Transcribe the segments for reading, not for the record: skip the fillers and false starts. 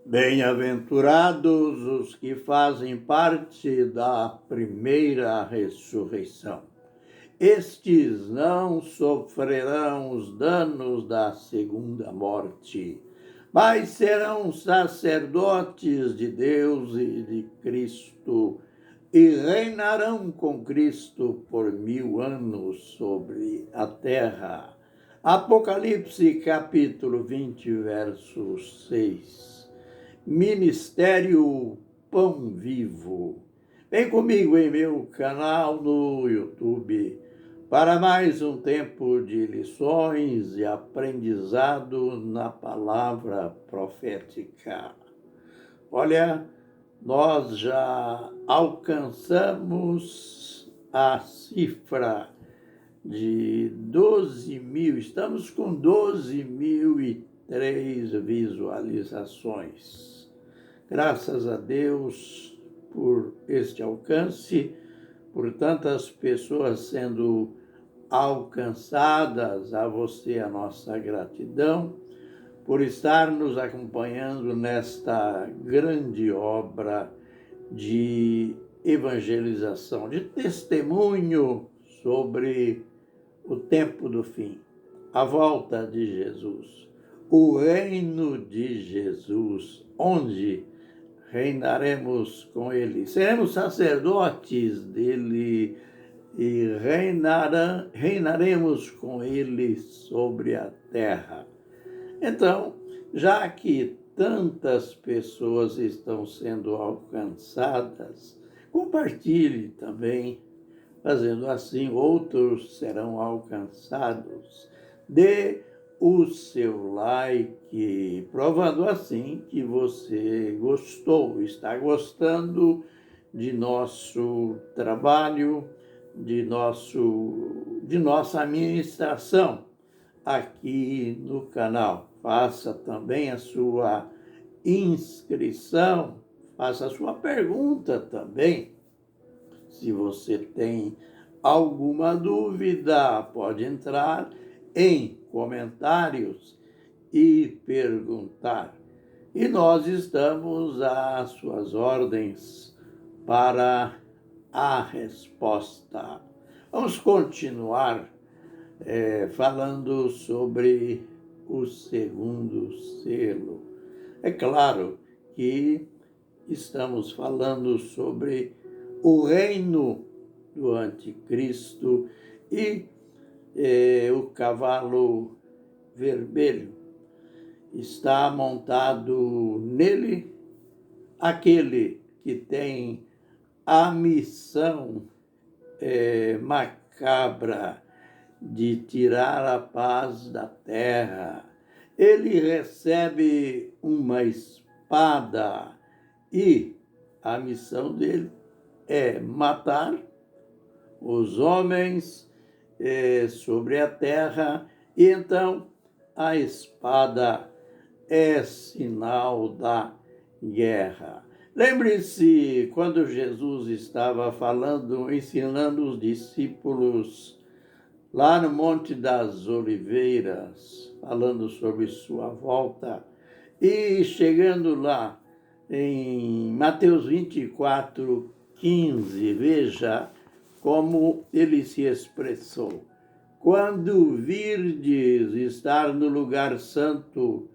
Bem-aventurados os que fazem parte da primeira ressurreição. Estes não sofrerão os danos da segunda morte, mas serão sacerdotes de Deus e de Cristo e reinarão com Cristo por 1000 anos sobre a terra. Apocalipse capítulo 20, verso 6. Ministério Pão Vivo. Vem comigo em meu canal no YouTube para mais um tempo de lições e aprendizado na palavra profética. Olha, nós já alcançamos a cifra de 12.000, estamos com 12.003 visualizações. Graças a Deus por este alcance, por tantas pessoas sendo alcançadas, a você a nossa gratidão, por estar nos acompanhando nesta grande obra de evangelização, de testemunho sobre o tempo do fim, a volta de Jesus, o reino de Jesus, onde reinaremos com ele, seremos sacerdotes dele e reinaremos com ele sobre a terra. Então, já que tantas pessoas estão sendo alcançadas, compartilhe também. Fazendo assim, outros serão alcançados. Dê o seu like, provando assim que você gostou, está gostando de nosso trabalho, de nossa administração aqui no canal. Faça também a sua inscrição, faça a sua pergunta também. Se você tem alguma dúvida, pode entrar em comentários e perguntar. E nós estamos às suas ordens para a resposta. Vamos continuar falando sobre o segundo selo. É claro que estamos falando sobre o reino do anticristo e o cavalo vermelho. Está montado nele aquele que tem a missão macabra de tirar a paz da terra. Ele recebe uma espada e a missão dele é matar os homens sobre a terra, e então a espada é sinal da guerra. Lembre-se quando Jesus estava ensinando os discípulos lá no Monte das Oliveiras, falando sobre sua volta, e chegando lá em Mateus 24, 15, veja como ele se expressou. Quando virdes estar no lugar santo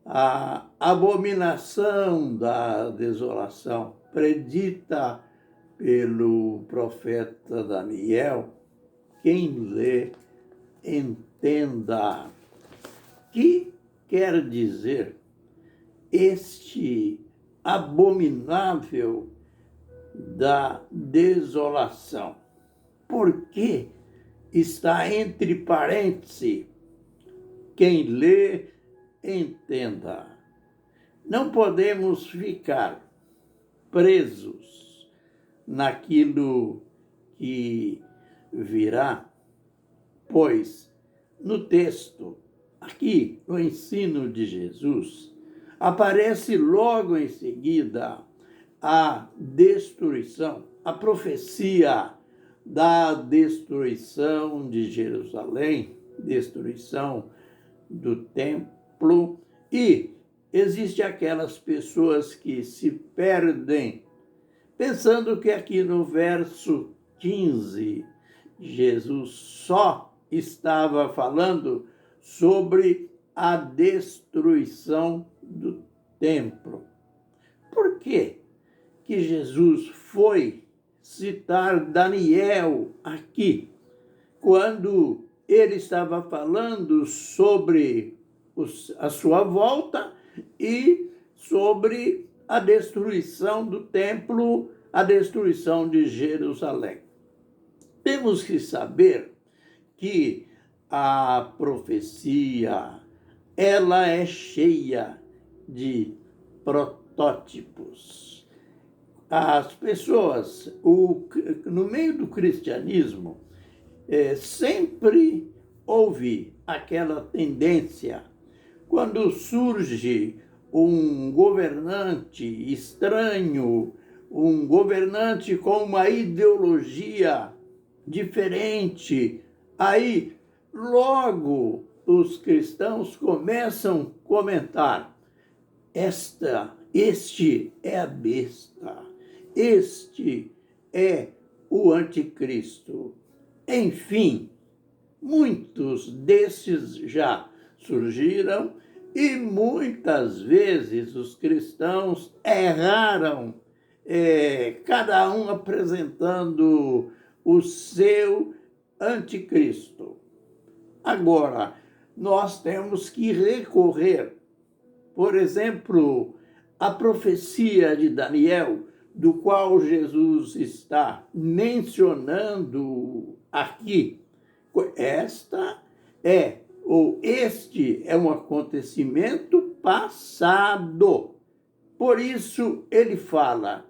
a abominação da desolação, predita pelo profeta Daniel, quem lê, entenda. Que quer dizer este abominável da desolação? Porque está entre parênteses. Quem lê, entenda. Não podemos ficar presos naquilo que virá, pois no texto, aqui no ensino de Jesus, aparece logo em seguida a destruição, a profecia da destruição de Jerusalém, destruição do templo, e existem aquelas pessoas que se perdem, pensando que aqui no verso 15, Jesus só estava falando sobre a destruição do templo. Por que que Jesus foi citar Daniel aqui, quando ele estava falando sobre a sua volta e sobre a destruição do templo, a destruição de Jerusalém? Temos que saber que a profecia, ela é cheia de protótipos. As pessoas, no meio do cristianismo, sempre houve aquela tendência, quando surge um governante estranho, um governante com uma ideologia diferente, aí logo os cristãos começam a comentar: este é a besta, este é o anticristo. Enfim, muitos desses já surgiram e muitas vezes os cristãos erraram, cada um apresentando o seu anticristo. Agora, nós temos que recorrer, por exemplo, à profecia de Daniel, do qual Jesus está mencionando aqui. Este é um acontecimento passado. Por isso, ele fala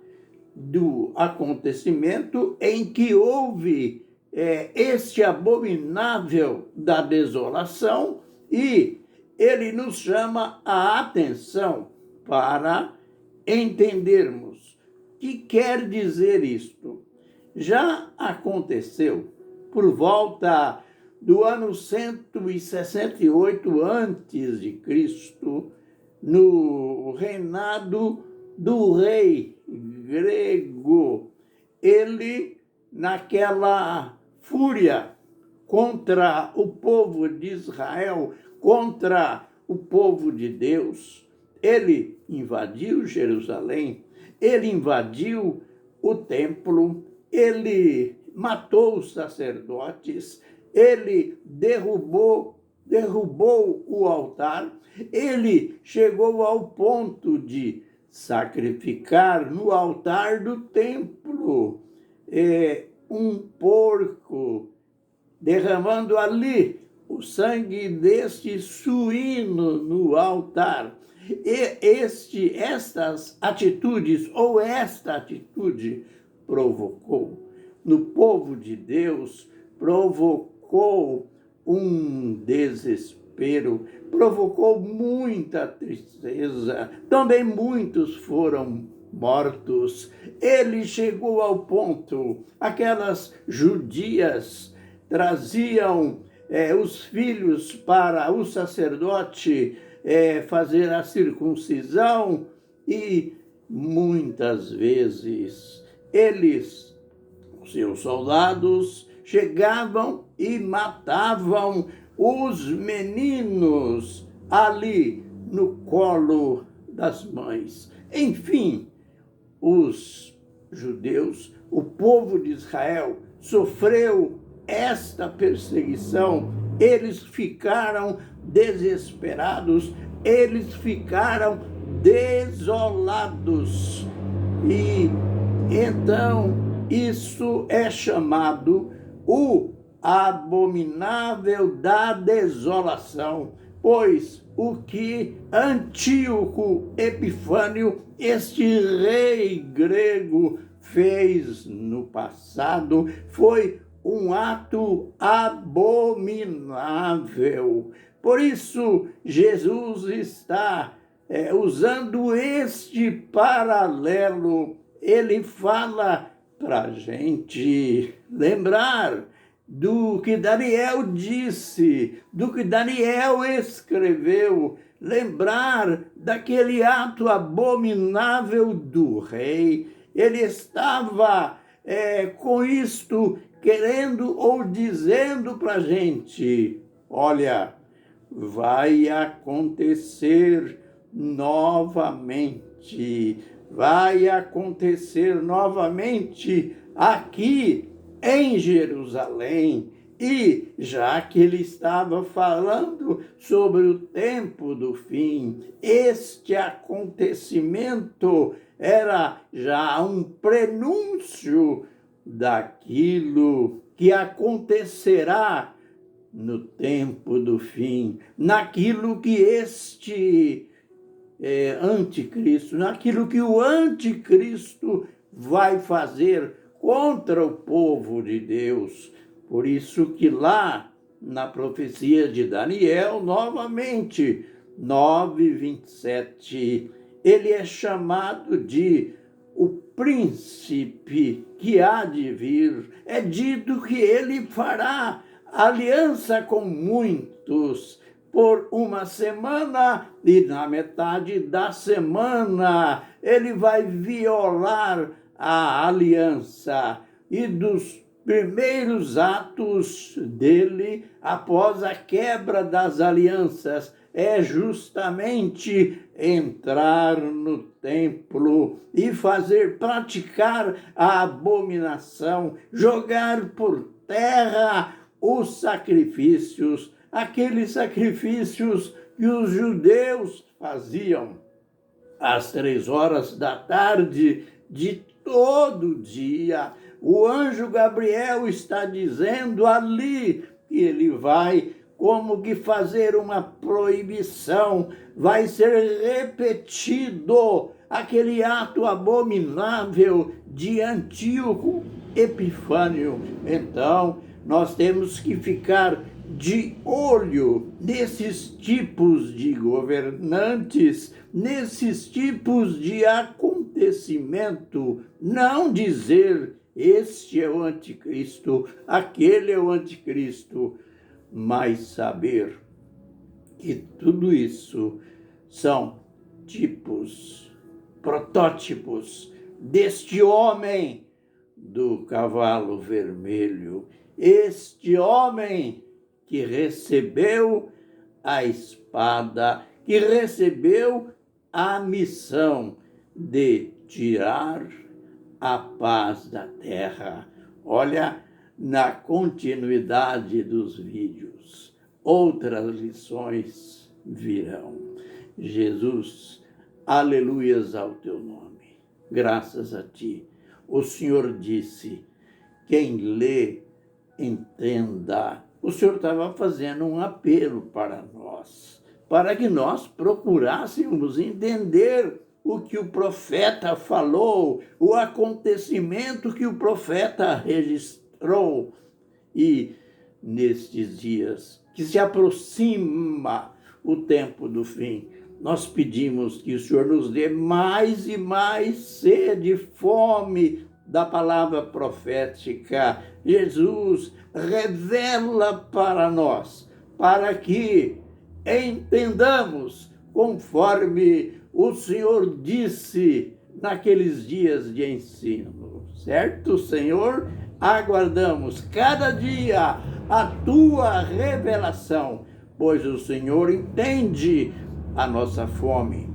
do acontecimento em que houve este abominável da desolação, e ele nos chama a atenção para entendermos o que quer dizer isto. Já aconteceu por volta do ano 168 a.C., no reinado do rei grego. Ele, naquela fúria contra o povo de Israel, contra o povo de Deus, ele invadiu Jerusalém, ele invadiu o templo, ele matou os sacerdotes, ele derrubou o altar, ele chegou ao ponto de sacrificar no altar do templo um porco, derramando ali o sangue deste suíno no altar. E estas atitudes, ou esta atitude, provocou no povo de Deus, provocou um desespero, provocou muita tristeza. Também muitos foram mortos. Ele chegou ao ponto, aquelas judias traziam os filhos para o sacerdote fazer a circuncisão, e muitas vezes seus soldados, chegavam e matavam os meninos ali no colo das mães. Enfim, os judeus, o povo de Israel, sofreu esta perseguição. Eles ficaram desesperados, eles ficaram desolados. E então isso é chamado o abominável da desolação, pois o que Antíoco Epifânio, este rei grego, fez no passado foi um ato abominável. Por isso, Jesus está usando este paralelo. Ele fala para a gente lembrar do que Daniel disse, do que Daniel escreveu, lembrar daquele ato abominável do rei. Ele estava com isto querendo ou dizendo para a gente: olha, vai acontecer novamente, vai acontecer novamente aqui em Jerusalém. E já que ele estava falando sobre o tempo do fim, este acontecimento era já um prenúncio daquilo que acontecerá no tempo do fim, naquilo que este anticristo, naquilo que o anticristo vai fazer contra o povo de Deus. Por isso que lá na profecia de Daniel, novamente, 9:27, ele é chamado de o príncipe que há de vir. É dito que ele fará aliança com muitos por uma semana, e na metade da semana ele vai violar a aliança. E dos primeiros atos dele, após a quebra das alianças, é justamente entrar no templo e praticar a abominação, jogar por terra os sacrifícios, aqueles sacrifícios que os judeus faziam às 3 horas da tarde de todo dia. O anjo Gabriel está dizendo ali que ele vai como que fazer uma proibição, vai ser repetido aquele ato abominável de Antíoco Epifânio. Então, nós temos que ficar de olho nesses tipos de governantes, nesses tipos de acontecimento, não dizer este é o anticristo, aquele é o anticristo, mas saber que tudo isso são tipos, protótipos deste homem do cavalo vermelho, este homem que recebeu a espada, que recebeu a missão de tirar a paz da terra. Olha, na continuidade dos vídeos, outras lições virão. Jesus, aleluias ao teu nome, graças a ti. O Senhor disse, quem lê, entenda. O Senhor estava fazendo um apelo para nós, para que nós procurássemos entender o que o profeta falou, o acontecimento que o profeta registrou. E nestes dias que se aproxima o tempo do fim, nós pedimos que o Senhor nos dê mais e mais sede e fome da palavra profética. Jesus, revela para nós, para que entendamos conforme o Senhor disse naqueles dias de ensino. Certo, Senhor? Aguardamos cada dia a tua revelação, pois o Senhor entende a nossa fome,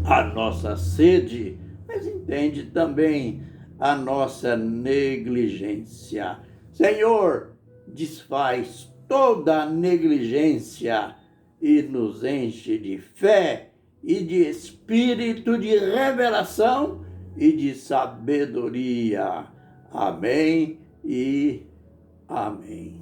a nossa sede, mas entende também a nossa negligência. Senhor, desfaz toda a negligência e nos enche de fé e de espírito de revelação e de sabedoria. Amém e amém.